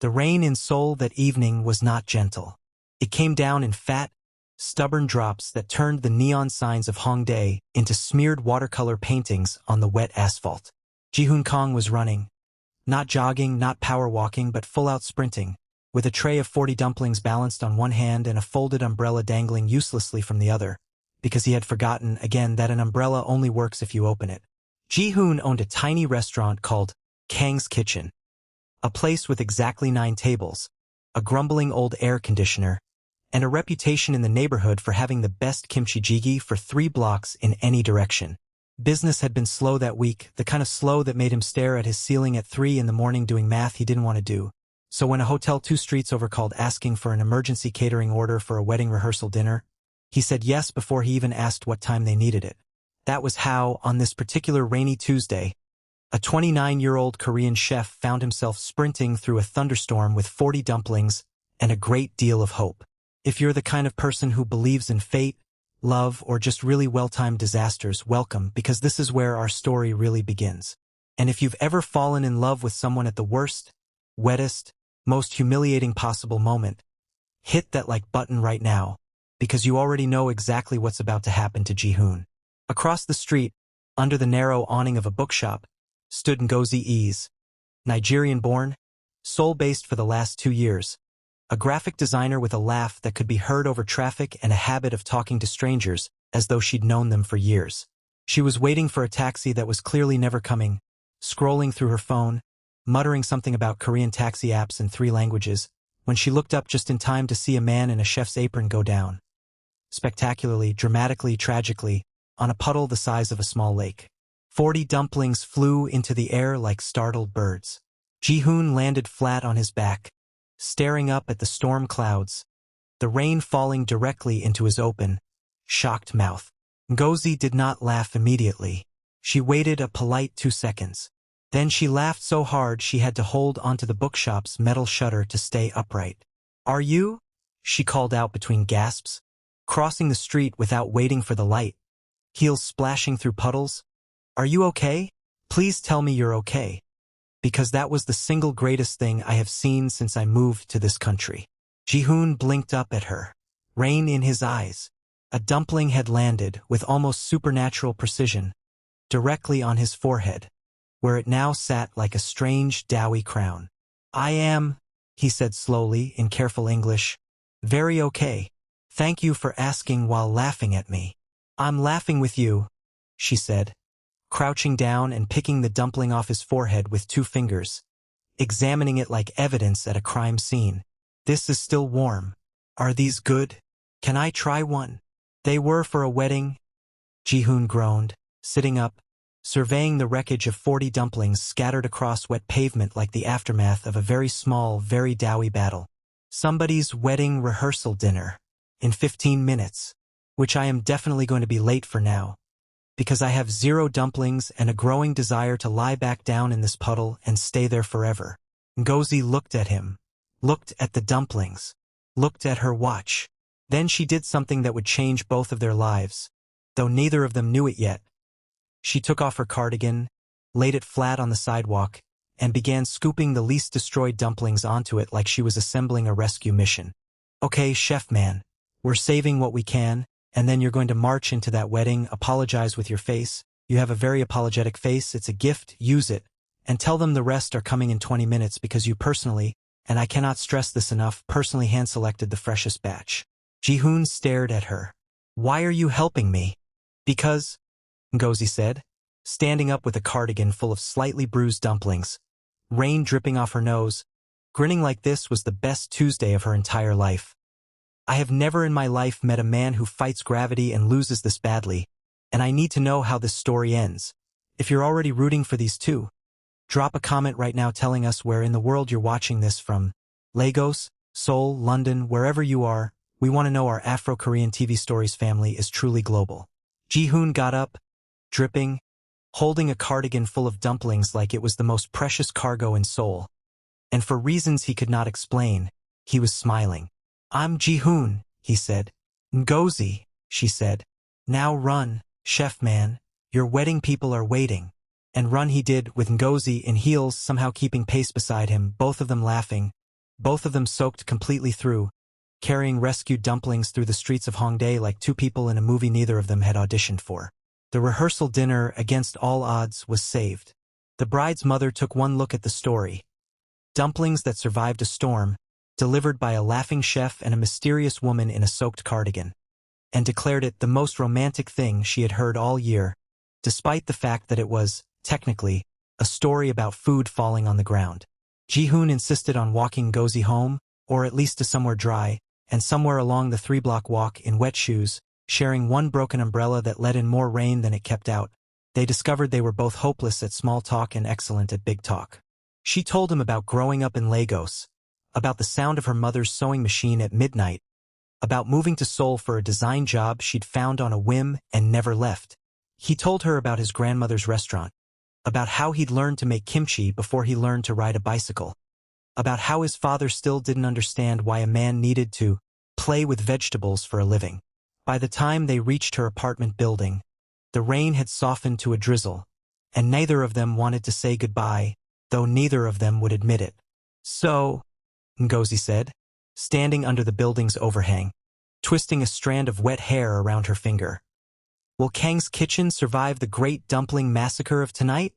The rain in Seoul that evening was not gentle. It came down in fat, stubborn drops that turned the neon signs of Hongdae into smeared watercolor paintings on the wet asphalt. Ji-hoon Kang was running. Not jogging, not power walking, but full-out sprinting, with a tray of 40 dumplings balanced on one hand and a folded umbrella dangling uselessly from the other, because he had forgotten, again, that an umbrella only works if you open it. Ji-hoon owned a tiny restaurant called Kang's Kitchen, a place with exactly 9 tables, a grumbling old air conditioner, and a reputation in the neighborhood for having the best kimchi jjigae for 3 blocks in any direction. Business had been slow that week, the kind of slow that made him stare at his ceiling at 3 in the morning doing math he didn't want to do. So when a hotel 2 streets over called asking for an emergency catering order for a wedding rehearsal dinner, he said yes before he even asked what time they needed it. That was how, on this particular rainy Tuesday, a 29-year-old Korean chef found himself sprinting through a thunderstorm with 40 dumplings and a great deal of hope. If you're the kind of person who believes in fate, love, or just really well-timed disasters, welcome, because this is where our story really begins. And if you've ever fallen in love with someone at the worst, wettest, most humiliating possible moment, hit that like button right now, because you already know exactly what's about to happen to Ji-hoon. Across the street, under the narrow awning of a bookshop, stood Ngozi Ease, Nigerian-born, Seoul-based for the last 2 years, a graphic designer with a laugh that could be heard over traffic and a habit of talking to strangers as though she'd known them for years. She was waiting for a taxi that was clearly never coming, scrolling through her phone, muttering something about Korean taxi apps in 3 languages, when she looked up just in time to see a man in a chef's apron go down. Spectacularly, dramatically, tragically, on a puddle the size of a small lake. 40 dumplings flew into the air like startled birds. Ji-hoon landed flat on his back, staring up at the storm clouds, the rain falling directly into his open, shocked mouth. Ngozi did not laugh immediately. She waited a polite 2 seconds. Then she laughed so hard she had to hold onto the bookshop's metal shutter to stay upright. "Are you?" she called out between gasps, crossing the street without waiting for the light, heels splashing through puddles. "Are you okay? Please tell me you're okay. Because that was the single greatest thing I have seen since I moved to this country." Ji-hoon blinked up at her, rain in his eyes. A dumpling had landed, with almost supernatural precision, directly on his forehead, where it now sat like a strange, doughy crown. "I am," he said slowly, in careful English, "very okay. Thank you for asking while laughing at me." "I'm laughing with you," she said, crouching down and picking the dumpling off his forehead with 2 fingers, examining it like evidence at a crime scene. "This is still warm. Are these good? Can I try one?" "They were for a wedding," Ji-hoon groaned, sitting up, surveying the wreckage of 40 dumplings scattered across wet pavement like the aftermath of a very small, very doughy battle. "Somebody's wedding rehearsal dinner, in 15 minutes, which I am definitely going to be late for now, because I have 0 dumplings and a growing desire to lie back down in this puddle and stay there forever." Ngozi looked at him, looked at the dumplings, looked at her watch. Then she did something that would change both of their lives, though neither of them knew it yet. She took off her cardigan, laid it flat on the sidewalk, and began scooping the least destroyed dumplings onto it like she was assembling a rescue mission. "Okay, chef man, we're saving what we can, and then you're going to march into that wedding, apologize with your face. You have a very apologetic face, it's a gift, use it, and tell them the rest are coming in 20 minutes because you personally, and I cannot stress this enough, personally hand-selected the freshest batch." Ji-hoon stared at her. "Why are you helping me?" "Because," Ngozi said, standing up with a cardigan full of slightly bruised dumplings, rain dripping off her nose, grinning like this was the best Tuesday of her entire life. "I have never in my life met a man who fights gravity and loses this badly, and I need to know how this story ends. If you're already rooting for these 2, drop a comment right now telling us where in the world you're watching this from. Lagos, Seoul, London, wherever you are, we want to know our Afro-Korean TV Stories family is truly global." Ji-hoon got up, dripping, holding a cardigan full of dumplings like it was the most precious cargo in Seoul. And for reasons he could not explain, he was smiling. "I'm Ji-hoon," he said. "Ngozi," she said. "Now run, chef man, your wedding people are waiting." And run he did, with Ngozi in heels somehow keeping pace beside him, both of them laughing, both of them soaked completely through, carrying rescued dumplings through the streets of Hongdae like two people in a movie neither of them had auditioned for. The rehearsal dinner, against all odds, was saved. The bride's mother took one look at the story. Dumplings that survived a storm, delivered by a laughing chef and a mysterious woman in a soaked cardigan, and declared it the most romantic thing she had heard all year, despite the fact that it was, technically, a story about food falling on the ground. Ji-hoon insisted on walking Gozi home, or at least to somewhere dry, and somewhere along the 3-block walk in wet shoes, sharing one broken umbrella that let in more rain than it kept out. They discovered they were both hopeless at small talk and excellent at big talk. She told him about growing up in Lagos, about the sound of her mother's sewing machine at midnight, about moving to Seoul for a design job she'd found on a whim and never left. He told her about his grandmother's restaurant, about how he'd learned to make kimchi before he learned to ride a bicycle, about how his father still didn't understand why a man needed to play with vegetables for a living. By the time they reached her apartment building, the rain had softened to a drizzle, and neither of them wanted to say goodbye, though neither of them would admit it. "So," Ngozi said, standing under the building's overhang, twisting a strand of wet hair around her finger. "Will Kang's Kitchen survive the great dumpling massacre of tonight?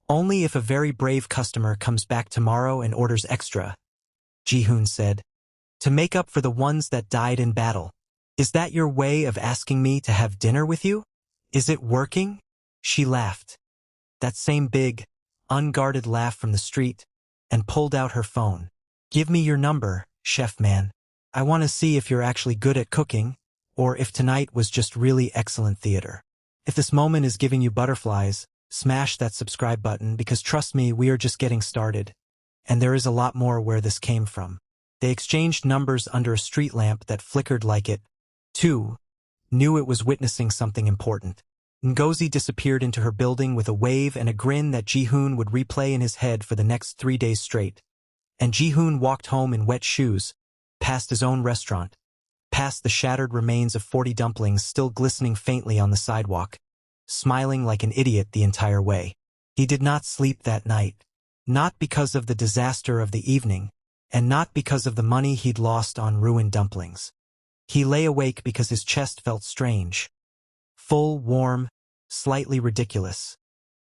Only if a very brave customer comes back tomorrow and orders extra," Ji-hoon said, "to make up for the ones that died in battle. Is that your way of asking me to have dinner with you? Is it working?" She laughed. That same big, unguarded laugh from the street, and pulled out her phone. "Give me your number, chef man. I want to see if you're actually good at cooking, or if tonight was just really excellent theater. If this moment is giving you butterflies, smash that subscribe button because trust me, we are just getting started. And there is a lot more where this came from." They exchanged numbers under a street lamp that flickered like it, too, knew it was witnessing something important. Ngozi disappeared into her building with a wave and a grin that Ji-hoon would replay in his head for the next 3 days straight. And Ji-hoon walked home in wet shoes, past his own restaurant, past the shattered remains of 40 dumplings still glistening faintly on the sidewalk, smiling like an idiot the entire way. He did not sleep that night, not because of the disaster of the evening, and not because of the money he'd lost on ruined dumplings. He lay awake because his chest felt strange, full, warm, slightly ridiculous,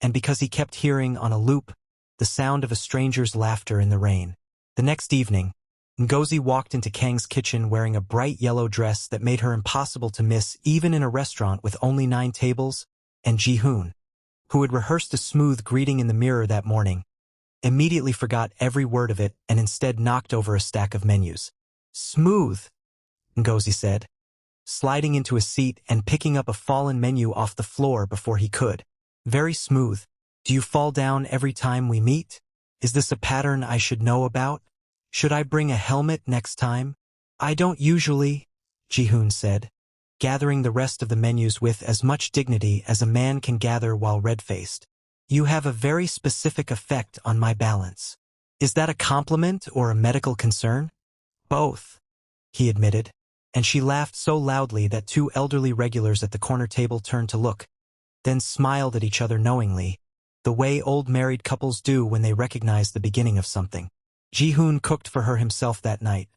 and because he kept hearing on a loop the sound of a stranger's laughter in the rain. The next evening, Ngozi walked into Kang's Kitchen wearing a bright yellow dress that made her impossible to miss even in a restaurant with only 9 tables, and Ji-hoon, who had rehearsed a smooth greeting in the mirror that morning, immediately forgot every word of it and instead knocked over a stack of menus. "Smooth," Ngozi said, sliding into a seat and picking up a fallen menu off the floor before he could. "Very smooth. Do you fall down every time we meet? Is this a pattern I should know about? Should I bring a helmet next time?" "I don't usually," Ji-hoon said, gathering the rest of the menus with as much dignity as a man can gather while red-faced. "You have a very specific effect on my balance." "Is that a compliment or a medical concern?" "Both," he admitted, and she laughed so loudly that 2 elderly regulars at the corner table turned to look, then smiled at each other knowingly, the way old married couples do when they recognize the beginning of something. Ji-hoon cooked for her himself that night.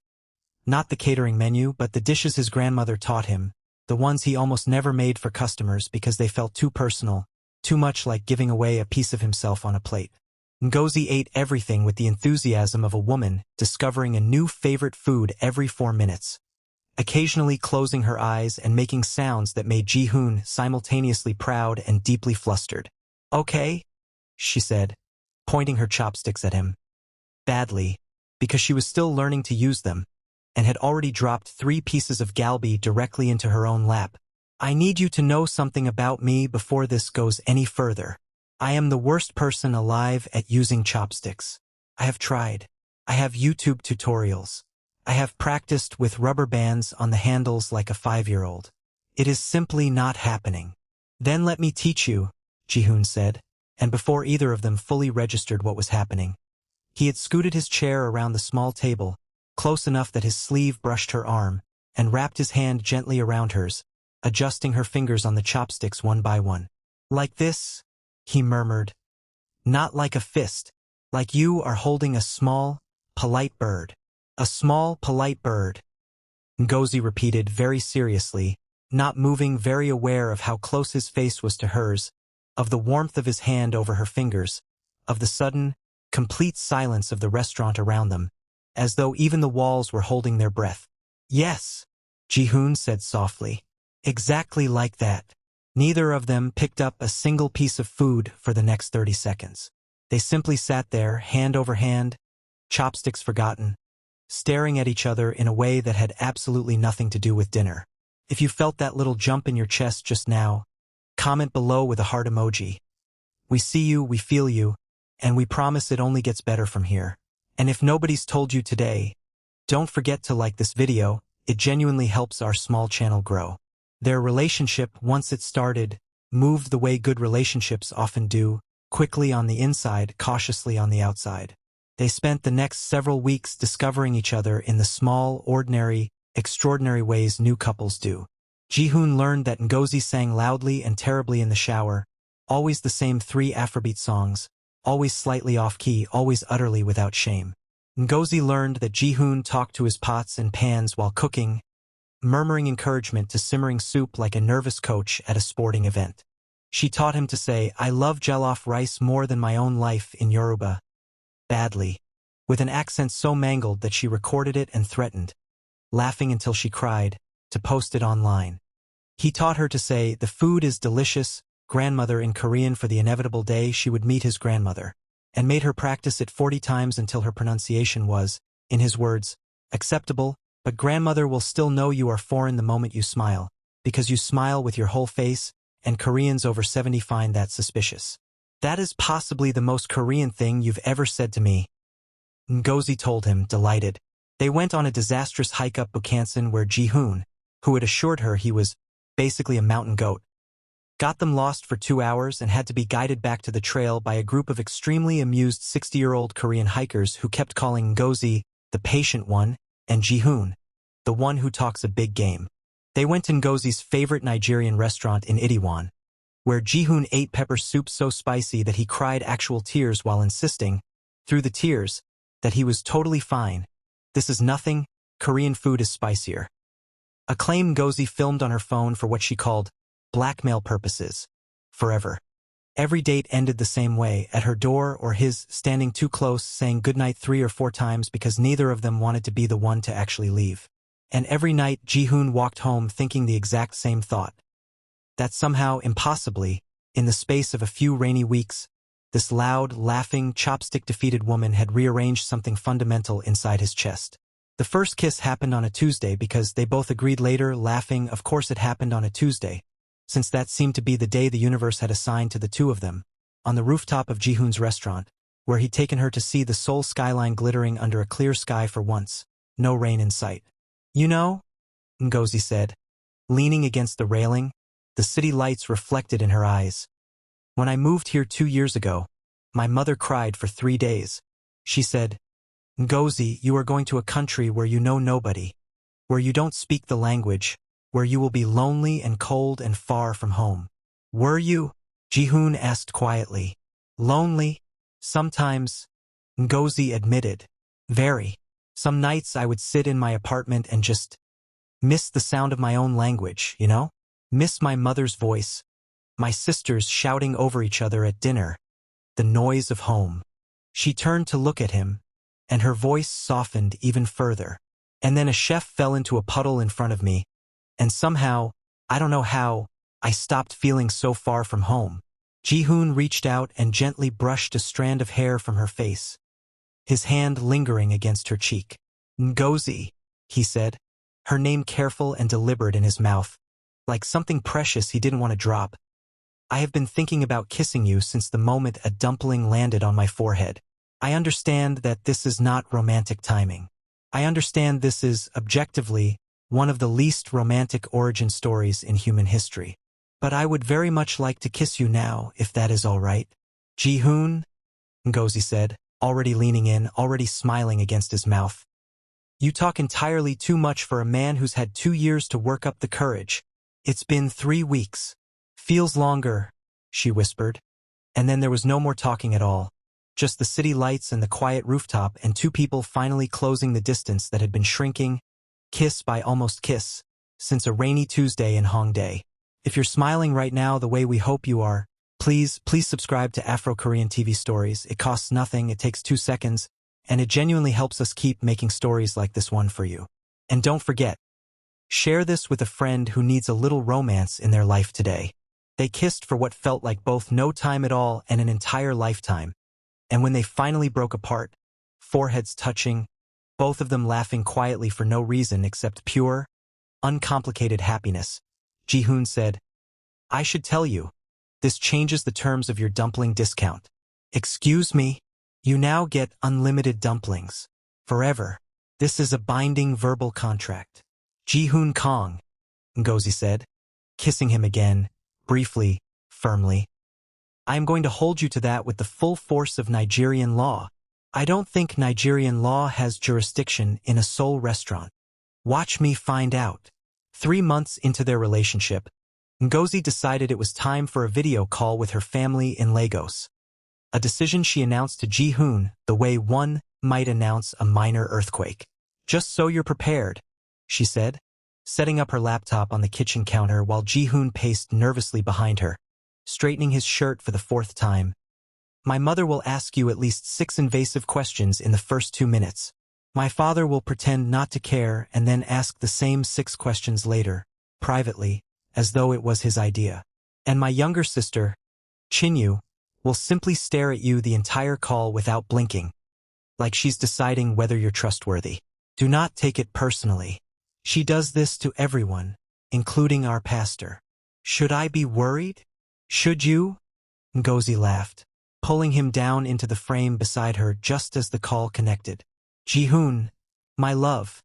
Not the catering menu, but the dishes his grandmother taught him, the ones he almost never made for customers because they felt too personal, too much like giving away a piece of himself on a plate. Ngozi ate everything with the enthusiasm of a woman discovering a new favorite food every 4 minutes, occasionally closing her eyes and making sounds that made Ji-hoon simultaneously proud and deeply flustered. "Okay," she said, pointing her chopsticks at him. Badly, because she was still learning to use them, and had already dropped 3 pieces of galbi directly into her own lap. "I need you to know something about me before this goes any further. I am the worst person alive at using chopsticks. I have tried. I have YouTube tutorials. I have practiced with rubber bands on the handles like a 5-year-old. It is simply not happening." "Then let me teach you," Ji-hoon said, and before either of them fully registered what was happening, he had scooted his chair around the small table, close enough that his sleeve brushed her arm, and wrapped his hand gently around hers, adjusting her fingers on the chopsticks one by one. "Like this," he murmured. "Not like a fist, like you are holding a small, polite bird." A small, polite bird, Ngozi repeated very seriously, not moving, very aware of how close his face was to hers, of the warmth of his hand over her fingers, of the sudden, complete silence of the restaurant around them, as though even the walls were holding their breath. Yes, Ji-hoon said softly. Exactly like that. Neither of them picked up a single piece of food for the next 30 seconds. They simply sat there, hand over hand, chopsticks forgotten, staring at each other in a way that had absolutely nothing to do with dinner. If you felt that little jump in your chest just now, comment below with a heart emoji. We see you, we feel you, and we promise it only gets better from here. And if nobody's told you today, don't forget to like this video, it genuinely helps our small channel grow. Their relationship, once it started, moved the way good relationships often do, quickly on the inside, cautiously on the outside. They spent the next several weeks discovering each other in the small, ordinary, extraordinary ways new couples do. Ji-hoon learned that Ngozi sang loudly and terribly in the shower, always the same 3 Afrobeat songs, always slightly off-key, always utterly without shame. Ngozi learned that Ji-hoon talked to his pots and pans while cooking, murmuring encouragement to simmering soup like a nervous coach at a sporting event. She taught him to say, "I love jollof rice more than my own life" in Yoruba, badly, with an accent so mangled that she recorded it and threatened, laughing until she cried, to post it online. He taught her to say, "The food is delicious, grandmother" in Korean for the inevitable day she would meet his grandmother, and made her practice it 40 times until her pronunciation was, in his words, acceptable, but grandmother will still know you are foreign the moment you smile, because you smile with your whole face, and Koreans over 70 find that suspicious. That is possibly the most Korean thing you've ever said to me, Ngozi told him, delighted. They went on a disastrous hike up Bukhansan where Ji-hoon, who had assured her he was basically a mountain goat, got them lost for 2 hours and had to be guided back to the trail by a group of extremely amused 60-year-old Korean hikers who kept calling Ngozi the patient one and Ji-hoon the one who talks a big game. They went to Ngozi's favorite Nigerian restaurant in Itaewon, where Ji-hoon ate pepper soup so spicy that he cried actual tears while insisting, through the tears, that he was totally fine. This is nothing, Korean food is spicier. A claim Ngozi filmed on her phone for what she called blackmail purposes, forever. Every date ended the same way, at her door or his, standing too close, saying goodnight 3 or 4 times because neither of them wanted to be the one to actually leave. And every night Ji-hoon walked home thinking the exact same thought. That somehow, impossibly, in the space of a few rainy weeks, this loud, laughing, chopstick-defeated woman had rearranged something fundamental inside his chest. The first kiss happened on a Tuesday because they both agreed later, laughing, of course it happened on a Tuesday, since that seemed to be the day the universe had assigned to the two of them, on the rooftop of Ji-hoon's restaurant, where he'd taken her to see the Seoul skyline glittering under a clear sky for once, no rain in sight. "You know," Ngozi said, leaning against the railing, the city lights reflected in her eyes. "When I moved here 2 years ago, my mother cried for 3 days. She said, 'Ngozi, you are going to a country where you know nobody, where you don't speak the language, where you will be lonely and cold and far from home.' Were you?" Ji-hoon asked quietly. "Lonely? Sometimes," Ngozi admitted. "Very. Some nights I would sit in my apartment and just miss the sound of my own language, you know? Miss my mother's voice, my sisters shouting over each other at dinner, the noise of home." She turned to look at him, and her voice softened even further. "And then a chef fell into a puddle in front of me, and somehow, I don't know how, I stopped feeling so far from home." Ji-hoon reached out and gently brushed a strand of hair from her face, his hand lingering against her cheek. "Ngozi," he said, her name careful and deliberate in his mouth, like something precious he didn't want to drop. "I have been thinking about kissing you since the moment a dumpling landed on my forehead. I understand that this is not romantic timing. I understand this is, objectively, one of the least romantic origin stories in human history. But I would very much like to kiss you now, if that is all right." "Ji-hoon," Ngozi said, already leaning in, already smiling against his mouth. "You talk entirely too much for a man who's had 2 years to work up the courage. It's been 3 weeks. Feels longer," she whispered. And then there was no more talking at all. Just the city lights and the quiet rooftop and two people finally closing the distance that had been shrinking, kiss by almost kiss, since a rainy Tuesday in Hongdae. If you're smiling right now the way we hope you are, please subscribe to Afro-Korean TV Stories. It costs nothing, it takes 2 seconds, and it genuinely helps us keep making stories like this one for you. And don't forget, share this with a friend who needs a little romance in their life today. They kissed for what felt like both no time at all and an entire lifetime. And when they finally broke apart, foreheads touching, both of them laughing quietly for no reason except pure, uncomplicated happiness, Ji-hoon said, "I should tell you, this changes the terms of your dumpling discount. Excuse me? You now get unlimited dumplings. Forever. This is a binding verbal contract." "Ji-hoon Kong," Ngozi said, kissing him again, briefly, firmly. "I am going to hold you to that with the full force of Nigerian law. I don't think Nigerian law has jurisdiction in a Seoul restaurant. Watch me find out." 3 months into their relationship, Ngozi decided it was time for a video call with her family in Lagos. A decision she announced to Ji-hoon the way one might announce a minor earthquake. "Just so you're prepared," she said, setting up her laptop on the kitchen counter while Ji-hoon paced nervously behind her, straightening his shirt for the 4th time. "My mother will ask you at least 6 invasive questions in the first 2 minutes. My father will pretend not to care and then ask the same 6 questions later, privately, as though it was his idea. And my younger sister, Chinyu, will simply stare at you the entire call without blinking, like she's deciding whether you're trustworthy. Do not take it personally. She does this to everyone, including our pastor. Should I be worried? Should you?" Ngozi laughed, pulling him down into the frame beside her just as the call connected. "Ji-hoon, my love,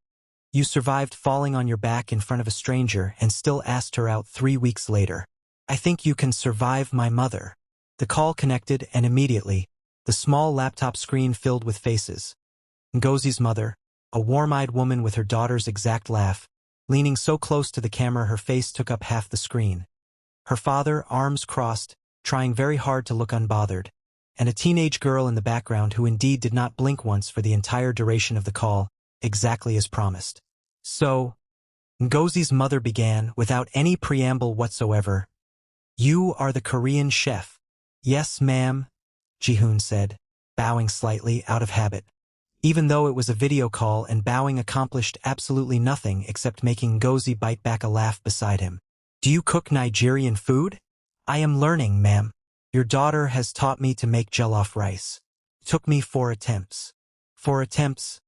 you survived falling on your back in front of a stranger and still asked her out 3 weeks later. I think you can survive my mother." The call connected and immediately, the small laptop screen filled with faces. Ngozi's mother, a warm-eyed woman with her daughter's exact laugh, leaning so close to the camera her face took up half the screen. Her father, arms crossed, trying very hard to look unbothered, and a teenage girl in the background who indeed did not blink once for the entire duration of the call, exactly as promised. "So," Ngozi's mother began without any preamble whatsoever, "you are the Korean chef." "Yes, ma'am," Ji-hoon said, bowing slightly out of habit. Even though it was a video call and bowing accomplished absolutely nothing except making Ngozi bite back a laugh beside him. "Do you cook Nigerian food?" "I am learning, ma'am. Your daughter has taught me to make jollof rice. Took me 4 attempts. 4 attempts,"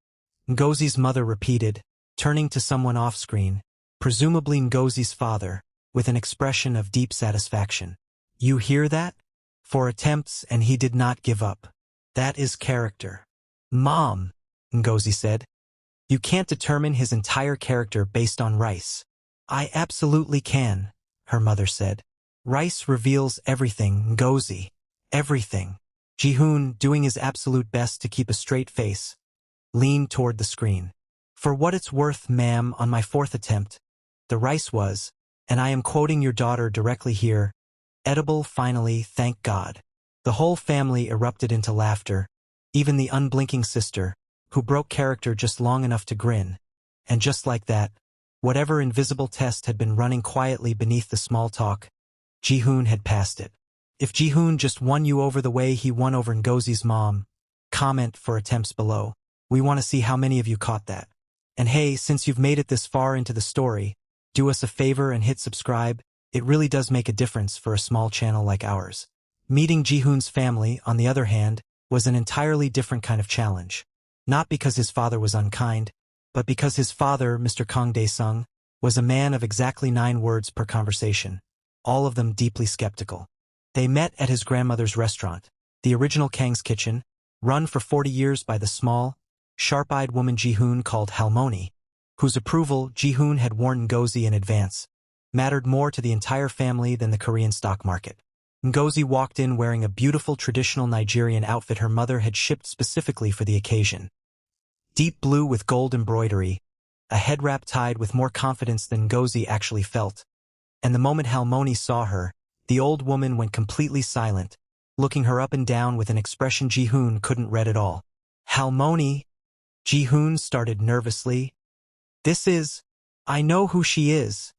Ngozi's mother repeated, turning to someone off-screen, presumably Ngozi's father, with an expression of deep satisfaction. "You hear that? 4 attempts and he did not give up. That is character." "Mom," Ngozi said, "you can't determine his entire character based on rice." "I absolutely can," her mother said. "Rice reveals everything, Ngozi. Everything." Ji-hoon, doing his absolute best to keep a straight face, leaned toward the screen. "For what it's worth, ma'am, on my 4th attempt, the rice was, and I am quoting your daughter directly here, edible finally, thank God." The whole family erupted into laughter, even the unblinking sister, who broke character just long enough to grin. And just like that, whatever invisible test had been running quietly beneath the small talk, Ji-hoon had passed it. If Ji-hoon just won you over the way he won over Ngozi's mom, comment for attempts below. We want to see how many of you caught that. And hey, since you've made it this far into the story, do us a favor and hit subscribe. It really does make a difference for a small channel like ours. Meeting Ji-hoon's family, on the other hand, was an entirely different kind of challenge. Not because his father was unkind, but because his father, Mr. Kang Dae-sung, was a man of exactly 9 words per conversation, all of them deeply skeptical. They met at his grandmother's restaurant, the original Kang's Kitchen, run for 40 years by the small, sharp-eyed woman Ji-hoon called Halmoni, whose approval Ji-hoon had warned Ngozi in advance, mattered more to the entire family than the Korean stock market. Ngozi walked in wearing a beautiful traditional Nigerian outfit her mother had shipped specifically for the occasion. Deep blue with gold embroidery, a head wrap tied with more confidence than Ngozi actually felt. And the moment Halmoni saw her, the old woman went completely silent, looking her up and down with an expression Ji-hoon couldn't read at all. Halmoni, Ji-hoon started nervously. This is... I know who she is,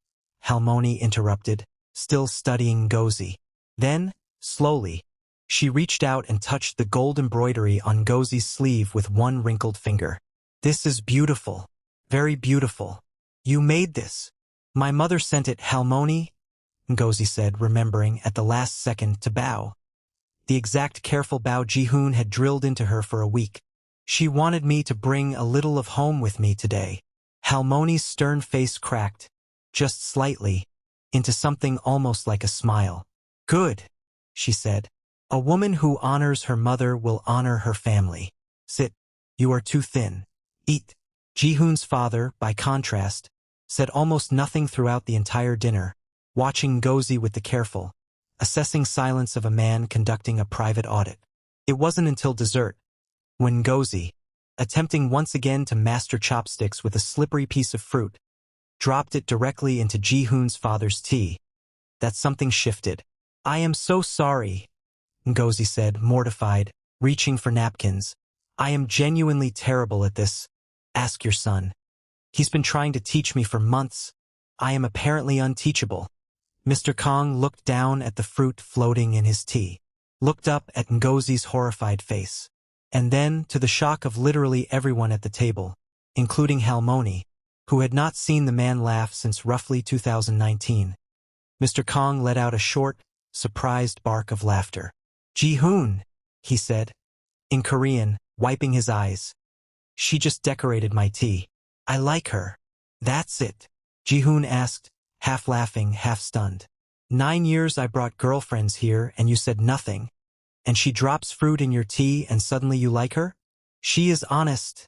Halmoni interrupted, still studying Ngozi. Then, slowly, she reached out and touched the gold embroidery on Ngozi's sleeve with one wrinkled finger. This is beautiful. Very beautiful. You made this. My mother sent it, Halmoni, Ngozi said, remembering at the last second to bow. The exact careful bow Ji-hoon had drilled into her for a week. She wanted me to bring a little of home with me today. Halmoni's stern face cracked, just slightly, into something almost like a smile. Good, she said. A woman who honors her mother will honor her family. Sit. You are too thin. Eat. Ji-hoon's father, by contrast, said almost nothing throughout the entire dinner, watching Ngozi with the careful, assessing silence of a man conducting a private audit. It wasn't until dessert, when Ngozi, attempting once again to master chopsticks with a slippery piece of fruit, dropped it directly into Ji-hoon's father's tea, that something shifted. I am so sorry, Ngozi said, mortified, reaching for napkins. I am genuinely terrible at this. Ask your son. He's been trying to teach me for months. I am apparently unteachable. Mr. Kong looked down at the fruit floating in his tea, looked up at Ngozi's horrified face, and then, to the shock of literally everyone at the table, including Halmoni, who had not seen the man laugh since roughly 2019, Mr. Kong let out a short, surprised bark of laughter. Ji-hoon, he said, in Korean, wiping his eyes. She just decorated my tea. I like her. That's it, Ji-hoon asked, half laughing, half stunned. 9 years I brought girlfriends here and you said nothing. And she drops fruit in your tea and suddenly you like her? She is honest,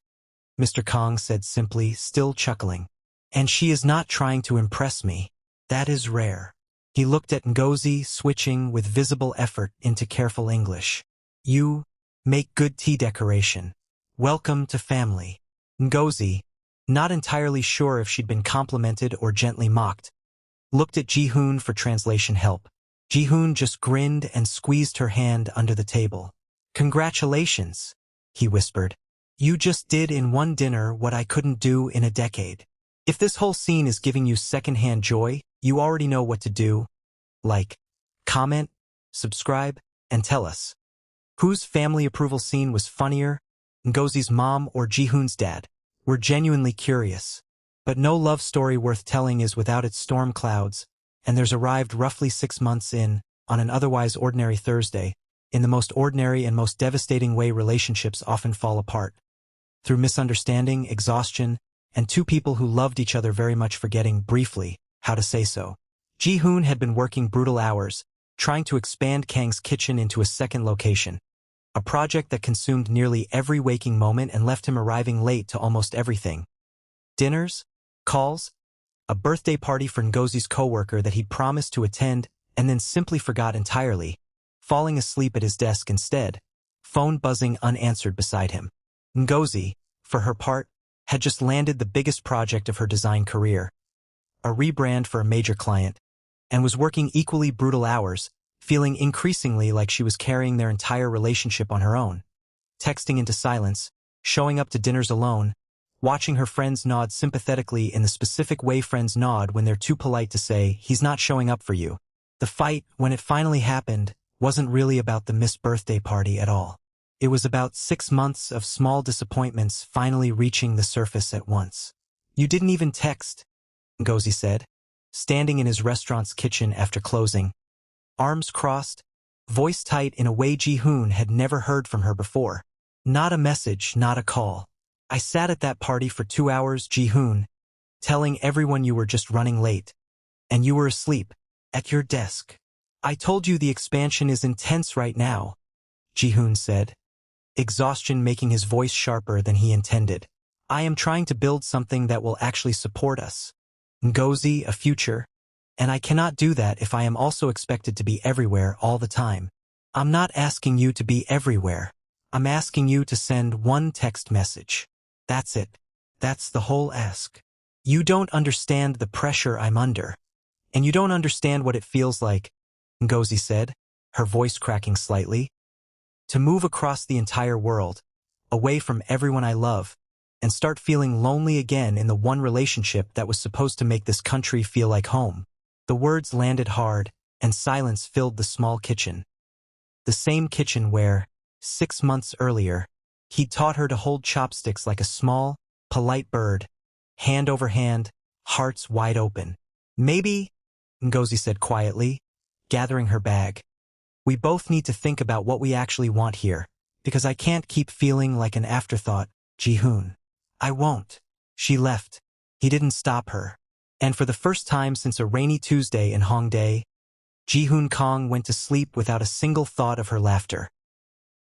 Mr. Kong said simply, still chuckling. And she is not trying to impress me. That is rare. He looked at Ngozi, switching with visible effort into careful English. You make good tea decoration. Welcome to family. Ngozi, not entirely sure if she'd been complimented or gently mocked, looked at Ji-hoon for translation help. Ji-hoon just grinned and squeezed her hand under the table. Congratulations, he whispered. You just did in one dinner what I couldn't do in a decade. If this whole scene is giving you secondhand joy, you already know what to do. Like, comment, subscribe, and tell us. Whose family approval scene was funnier, Ngozi's mom or Ji-hoon's dad? We're genuinely curious. But no love story worth telling is without its storm clouds, and there's arrived roughly 6 months in, on an otherwise ordinary Thursday, in the most ordinary and most devastating way relationships often fall apart. Through misunderstanding, exhaustion, and two people who loved each other very much forgetting, briefly, how to say so. Ji-hoon had been working brutal hours, trying to expand Kang's kitchen into a second location. A project that consumed nearly every waking moment and left him arriving late to almost everything. Dinners, calls, a birthday party for Ngozi's coworker that he'd promised to attend and then simply forgot entirely, falling asleep at his desk instead, phone buzzing unanswered beside him. Ngozi, for her part, had just landed the biggest project of her design career, a rebrand for a major client, and was working equally brutal hours, feeling increasingly like she was carrying their entire relationship on her own. Texting into silence, showing up to dinners alone, watching her friends nod sympathetically in the specific way friends nod when they're too polite to say, he's not showing up for you. The fight, when it finally happened, wasn't really about the missed birthday party at all. It was about 6 months of small disappointments finally reaching the surface at once. You didn't even text, Ngozi said, standing in his restaurant's kitchen after closing, arms crossed, voice tight in a way Ji-hoon had never heard from her before. Not a message, not a call. I sat at that party for 2 hours, Ji-hoon, telling everyone you were just running late. And you were asleep, at your desk. I told you the expansion is intense right now, Ji-hoon said, exhaustion making his voice sharper than he intended. I am trying to build something that will actually support us. Ngozi, a future. And I cannot do that if I am also expected to be everywhere all the time. I'm not asking you to be everywhere. I'm asking you to send one text message. That's it. That's the whole ask. You don't understand the pressure I'm under. And you don't understand what it feels like, Ngozi said, her voice cracking slightly. To move across the entire world, away from everyone I love, and start feeling lonely again in the one relationship that was supposed to make this country feel like home. The words landed hard, and silence filled the small kitchen. The same kitchen where, 6 months earlier, he'd taught her to hold chopsticks like a small, polite bird, hand over hand, hearts wide open. Maybe, Ngozi said quietly, gathering her bag. We both need to think about what we actually want here, because I can't keep feeling like an afterthought, Ji-hoon. I won't. She left. He didn't stop her. And for the first time since a rainy Tuesday in Hongdae, Ji-hoon Kong went to sleep without a single thought of her laughter.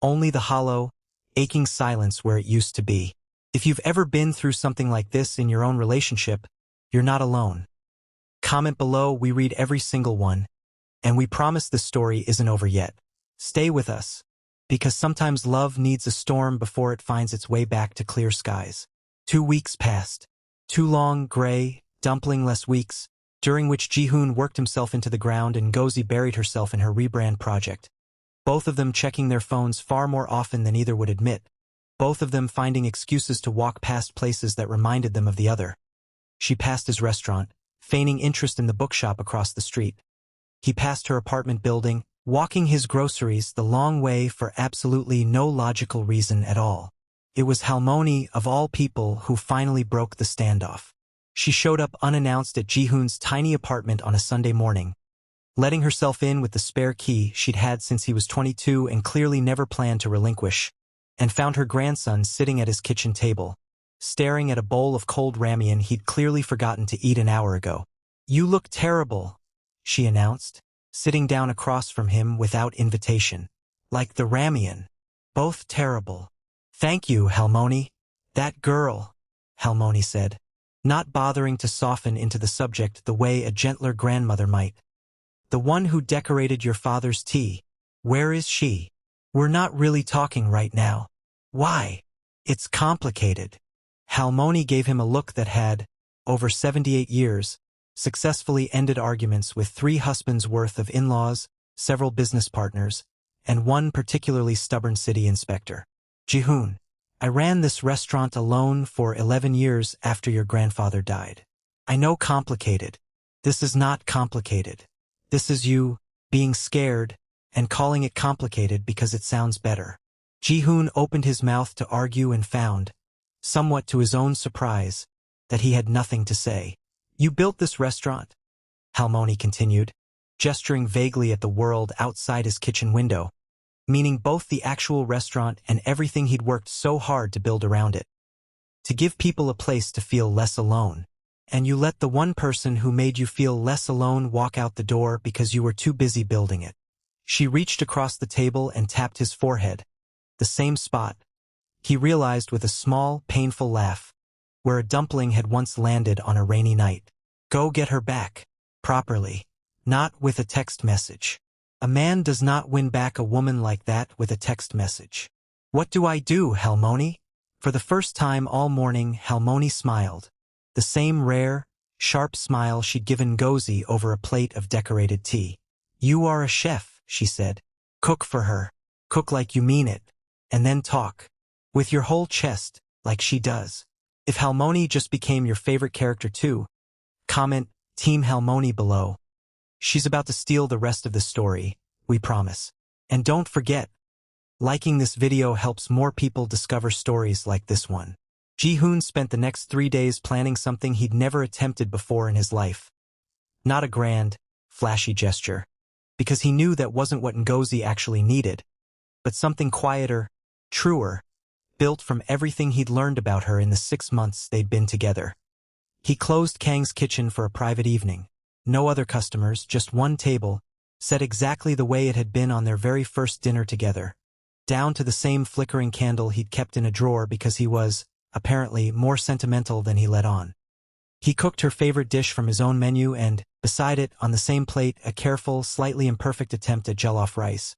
Only the hollow, aching silence where it used to be. If you've ever been through something like this in your own relationship, you're not alone. Comment below, we read every single one, and we promise this story isn't over yet. Stay with us, because sometimes love needs a storm before it finds its way back to clear skies. 2 weeks passed. 2 long, gray, dumpling-less weeks, during which Ji-hoon worked himself into the ground and Ngozi buried herself in her rebrand project. Both of them checking their phones far more often than either would admit. Both of them finding excuses to walk past places that reminded them of the other. She passed his restaurant, feigning interest in the bookshop across the street. He passed her apartment building, walking his groceries the long way for absolutely no logical reason at all. It was Halmoni, of all people, who finally broke the standoff. She showed up unannounced at Ji-hoon's tiny apartment on a Sunday morning, letting herself in with the spare key she'd had since he was 22 and clearly never planned to relinquish, and found her grandson sitting at his kitchen table, staring at a bowl of cold ramen he'd clearly forgotten to eat an hour ago. "You look terrible," she announced, sitting down across from him without invitation. "Like the ramen. Both terrible." "Thank you, Halmoni." "That girl," Halmoni said, not bothering to soften into the subject the way a gentler grandmother might. "The one who decorated your father's tea. Where is she?" "We're not really talking right now." "Why?" "It's complicated." Halmoni gave him a look that had, over 78 years, successfully ended arguments with 3 husbands' worth of in-laws, several business partners, and 1 particularly stubborn city inspector. "Ji-hoon, I ran this restaurant alone for 11 years after your grandfather died. I know complicated. This is not complicated. This is you being scared and calling it complicated because it sounds better." Ji-hoon opened his mouth to argue and found, somewhat to his own surprise, that he had nothing to say. "You built this restaurant," Halmoni continued, gesturing vaguely at the world outside his kitchen window, meaning both the actual restaurant and everything he'd worked so hard to build around it. "To give people a place to feel less alone. And you let the one person who made you feel less alone walk out the door because you were too busy building it." She reached across the table and tapped his forehead, the same spot, he realized with a small, painful laugh, where a dumpling had once landed on a rainy night. "Go get her back. Properly. Not with a text message. A man does not win back a woman like that with a text message." "What do I do, Halmoni?" For the first time all morning, Halmoni smiled, the same rare, sharp smile she'd given Ngozi over a plate of decorated tea. "You are a chef," she said. "Cook for her. Cook like you mean it. And then talk. With your whole chest, like she does." If Halmoni just became your favorite character too, comment Team Halmoni below. She's about to steal the rest of the story, we promise. And don't forget, liking this video helps more people discover stories like this one. Ji-hoon spent the next 3 days planning something he'd never attempted before in his life. Not a grand, flashy gesture, because he knew that wasn't what Ngozi actually needed, but something quieter, truer, built from everything he'd learned about her in the 6 months they'd been together. He closed Kang's kitchen for a private evening. No other customers, just one table, set exactly the way it had been on their very first dinner together, down to the same flickering candle he'd kept in a drawer because he was, apparently, more sentimental than he let on. He cooked her favorite dish from his own menu and, beside it, on the same plate, a careful, slightly imperfect attempt at jollof rice.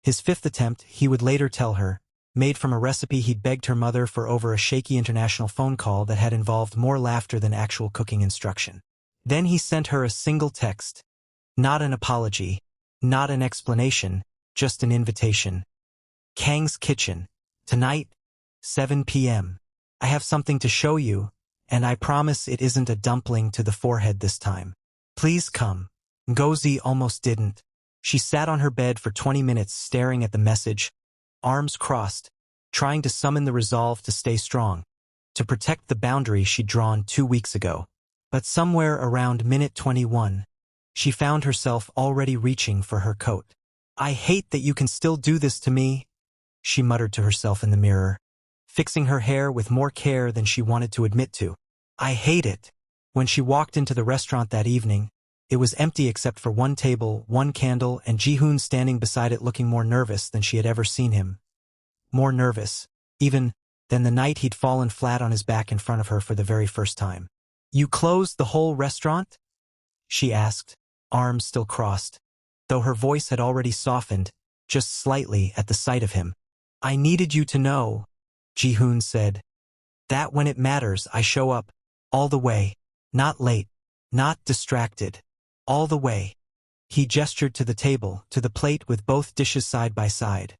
His 5th attempt, he would later tell her, made from a recipe he'd begged her mother for over a shaky international phone call that had involved more laughter than actual cooking instruction. Then he sent her a single text. Not an apology, not an explanation, just an invitation. Kang's Kitchen. Tonight, 7 p.m. I have something to show you, and I promise it isn't a dumpling to the forehead this time. Please come. Ngozi almost didn't. She sat on her bed for 20 minutes staring at the message, arms crossed, trying to summon the resolve to stay strong, to protect the boundary she'd drawn 2 weeks ago. But somewhere around minute 21, she found herself already reaching for her coat. I hate that you can still do this to me, she muttered to herself in the mirror, fixing her hair with more care than she wanted to admit to. I hate it. When she walked into the restaurant that evening, it was empty except for one table, one candle, and Ji-hoon standing beside it looking more nervous than she had ever seen him. More nervous, even, than the night he'd fallen flat on his back in front of her for the very first time. You closed the whole restaurant? She asked, arms still crossed, though her voice had already softened, just slightly at the sight of him. I needed you to know, Ji-hoon said, that when it matters I show up, all the way, not late, not distracted, all the way. He gestured to the table, to the plate with both dishes side by side.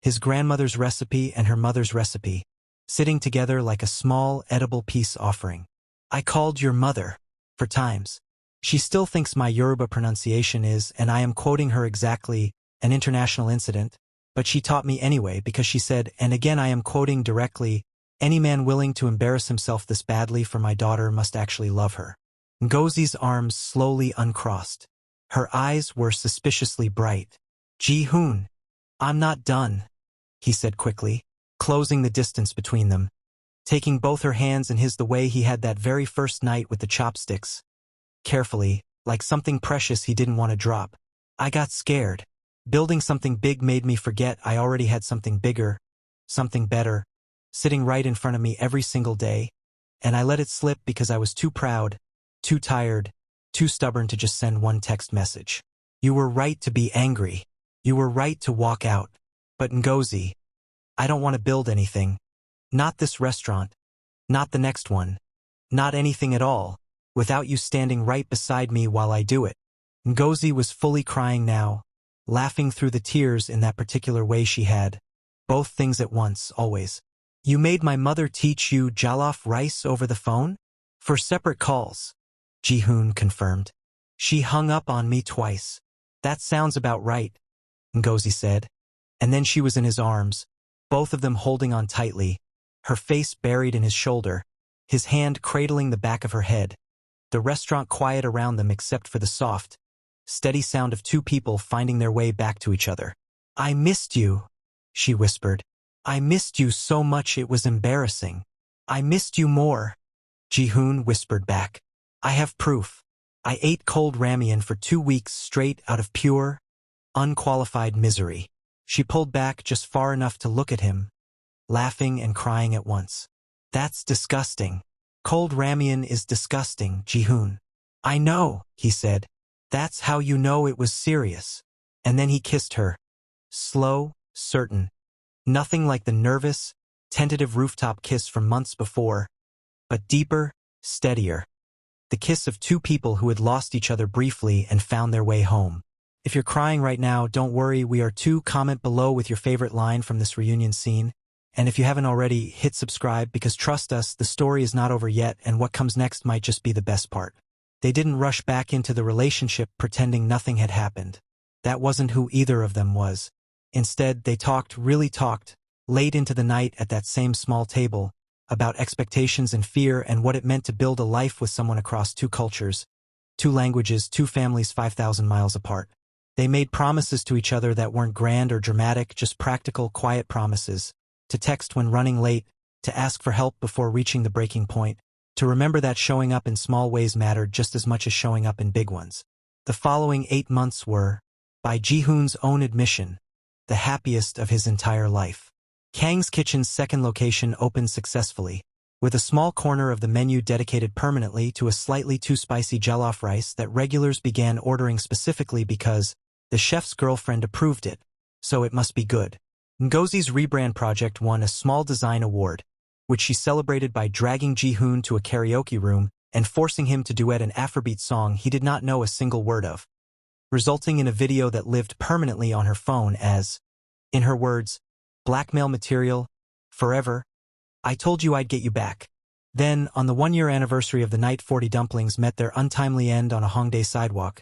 His grandmother's recipe and her mother's recipe, sitting together like a small, edible peace offering. I called your mother, for times. She still thinks my Yoruba pronunciation is, and I am quoting her exactly, an international incident, but she taught me anyway because she said, and again I am quoting directly, any man willing to embarrass himself this badly for my daughter must actually love her. Ngozi's arms slowly uncrossed. Her eyes were suspiciously bright. Ji-hoon, I'm not done, he said quickly, closing the distance between them, taking both her hands in his the way he had that very first night with the chopsticks. Carefully, like something precious he didn't want to drop. I got scared. Building something big made me forget I already had something bigger, something better, sitting right in front of me every single day, and I let it slip because I was too proud, too tired, too stubborn to just send one text message. You were right to be angry. You were right to walk out. But Ngozi, I don't want to build anything. Not this restaurant. Not the next one. Not anything at all, without you standing right beside me while I do it. Ngozi was fully crying now, laughing through the tears in that particular way she had. Both things at once, always. You made my mother teach you jollof rice over the phone? For separate calls, Ji-hoon confirmed. She hung up on me twice. That sounds about right, Ngozi said. And then she was in his arms, both of them holding on tightly, her face buried in his shoulder, his hand cradling the back of her head. The restaurant quiet around them except for the soft, steady sound of two people finding their way back to each other. I missed you, she whispered. I missed you so much it was embarrassing. I missed you more, Ji-hoon whispered back. I have proof. I ate cold ramen for 2 weeks straight out of pure, unqualified misery. She pulled back just far enough to look at him, laughing and crying at once. That's disgusting. Cold ramen is disgusting, Ji-hoon. I know, he said. That's how you know it was serious. And then he kissed her. Slow, certain. Nothing like the nervous, tentative rooftop kiss from months before, but deeper, steadier. The kiss of two people who had lost each other briefly and found their way home. If you're crying right now, don't worry, we are two. Comment below with your favorite line from this reunion scene. And if you haven't already, hit subscribe because trust us, the story is not over yet and what comes next might just be the best part. They didn't rush back into the relationship pretending nothing had happened. That wasn't who either of them was. Instead, they talked, really talked, late into the night at that same small table, about expectations and fear and what it meant to build a life with someone across 2 cultures, 2 languages, 2 families 5,000 miles apart. They made promises to each other that weren't grand or dramatic, just practical, quiet promises. To text when running late, to ask for help before reaching the breaking point, to remember that showing up in small ways mattered just as much as showing up in big ones. The following 8 months were, by Ji-hoon's own admission, the happiest of his entire life. Kang's Kitchen's second location opened successfully, with a small corner of the menu dedicated permanently to a slightly too spicy jollof rice that regulars began ordering specifically because the chef's girlfriend approved it, so it must be good. Ngozi's rebrand project won a small design award, which she celebrated by dragging Ji-hoon to a karaoke room and forcing him to duet an Afrobeat song he did not know a single word of. resulting in a video that lived permanently on her phone as, in her words, blackmail material, forever. I told you I'd get you back. Then, on the one-year anniversary of the night 40 dumplings met their untimely end on a Hongdae sidewalk,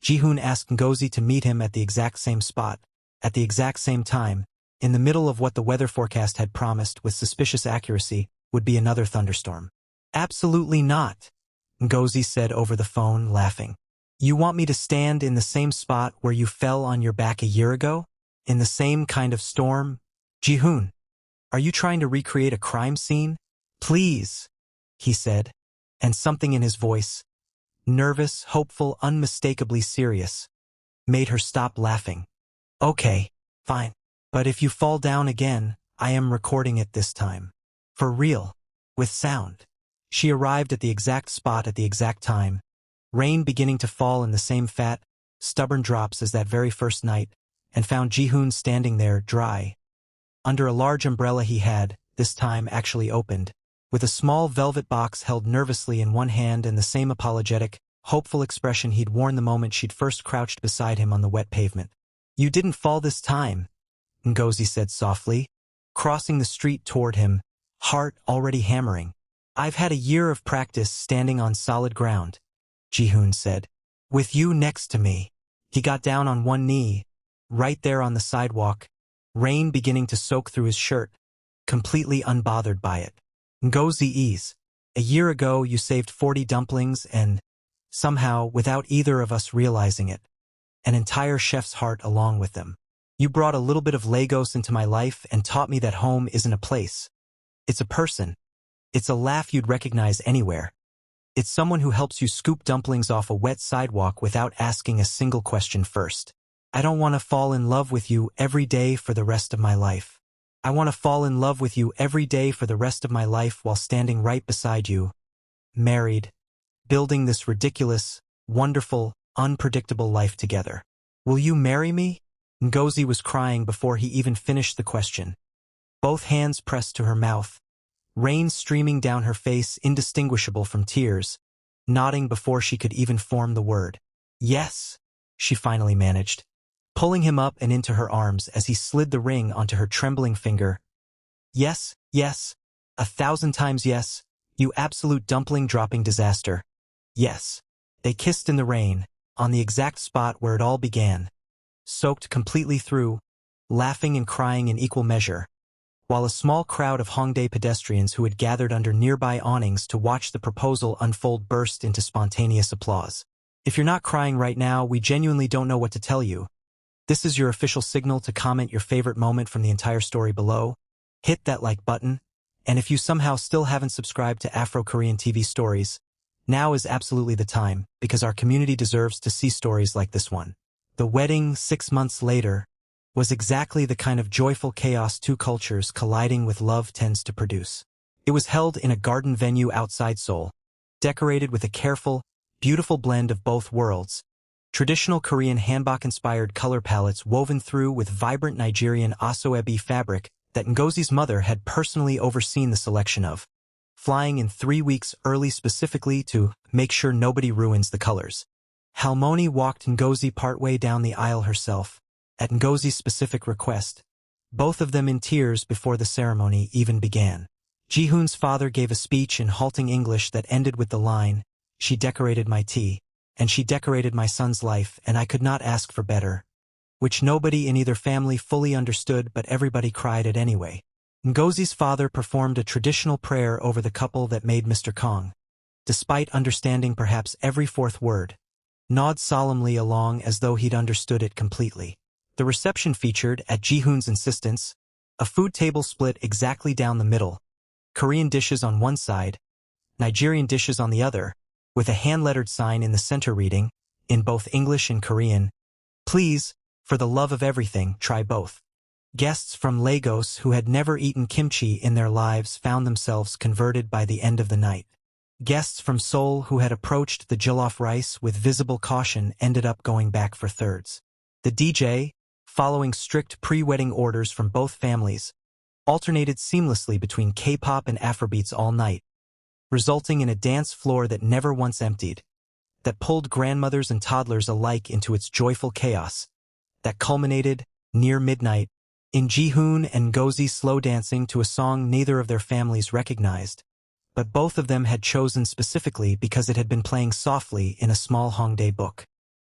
Ji-hoon asked Ngozi to meet him at the exact same spot, at the exact same time, in the middle of what the weather forecast had promised with suspicious accuracy would be another thunderstorm. Absolutely not, Ngozi said over the phone, laughing. You want me to stand in the same spot where you fell on your back a year ago? In the same kind of storm? Ji-hoon, are you trying to recreate a crime scene? Please, he said, and something in his voice, nervous, hopeful, unmistakably serious, made her stop laughing. Okay, fine. But if you fall down again, I am recording it this time. For real. With sound. She arrived at the exact spot at the exact time, rain beginning to fall in the same fat, stubborn drops as that very first night, and found Ji-hoon standing there, dry, under a large umbrella he had, this time actually opened, with a small velvet box held nervously in one hand and the same apologetic, hopeful expression he'd worn the moment she'd first crouched beside him on the wet pavement. You didn't fall this time, Ngozi said softly, crossing the street toward him, heart already hammering. I've had a year of practice standing on solid ground, Ji-hoon said. With you next to me. He got down on one knee, right there on the sidewalk, rain beginning to soak through his shirt, completely unbothered by it. Ngozi ease. A year ago you saved 40 dumplings and, somehow, without either of us realizing it, an entire chef's heart along with them. You brought a little bit of Lagos into my life and taught me that home isn't a place. It's a person. It's a laugh you'd recognize anywhere. It's someone who helps you scoop dumplings off a wet sidewalk without asking a single question first. I don't want to fall in love with you every day for the rest of my life. I want to fall in love with you every day for the rest of my life while standing right beside you, married, building this ridiculous, wonderful, unpredictable life together. Will you marry me? Ngozi was crying before he even finished the question. Both hands pressed to her mouth, rain streaming down her face indistinguishable from tears, nodding before she could even form the word. Yes, she finally managed, pulling him up and into her arms as he slid the ring onto her trembling finger. Yes, yes, 1,000 times yes, you absolute dumpling-dropping disaster. Yes. They kissed in the rain, on the exact spot where it all began, soaked completely through, laughing and crying in equal measure, while a small crowd of Hongdae pedestrians who had gathered under nearby awnings to watch the proposal unfold burst into spontaneous applause. If you're not crying right now, we genuinely don't know what to tell you. This is your official signal to comment your favorite moment from the entire story below. Hit that like button, and if you somehow still haven't subscribed to Afro-Korean TV stories, now is absolutely the time, because our community deserves to see stories like this one. The wedding 6 months later was exactly the kind of joyful chaos two cultures colliding with love tends to produce. It was held in a garden venue outside Seoul, decorated with a careful, beautiful blend of both worlds, traditional Korean hanbok-inspired color palettes woven through with vibrant Nigerian asoebi fabric that Ngozi's mother had personally overseen the selection of, flying in 3 weeks early specifically to make sure nobody ruins the colors. Halmoni walked Ngozi partway down the aisle herself, at Ngozi's specific request, both of them in tears before the ceremony even began. Ji-hoon's father gave a speech in halting English that ended with the line, "She decorated my tea, and she decorated my son's life, and I could not ask for better," which nobody in either family fully understood, but everybody cried it anyway. Ngozi's father performed a traditional prayer over the couple that made Mr. Kong, despite understanding perhaps every fourth word, nod solemnly along as though he'd understood it completely. The reception featured, at Ji-hoon's insistence, a food table split exactly down the middle, Korean dishes on one side, Nigerian dishes on the other, with a hand-lettered sign in the center reading, in both English and Korean, "Please, for the love of everything, try both." Guests from Lagos who had never eaten kimchi in their lives found themselves converted by the end of the night. Guests from Seoul who had approached the jollof rice with visible caution ended up going back for thirds. The DJ, following strict pre-wedding orders from both families, alternated seamlessly between K-pop and Afrobeats all night, resulting in a dance floor that never once emptied. that pulled grandmothers and toddlers alike into its joyful chaos, that culminated, near midnight, in Ji-hoon and Gozi's slow dancing to a song neither of their families recognized, but both of them had chosen specifically because it had been playing softly in a small Hongdae book.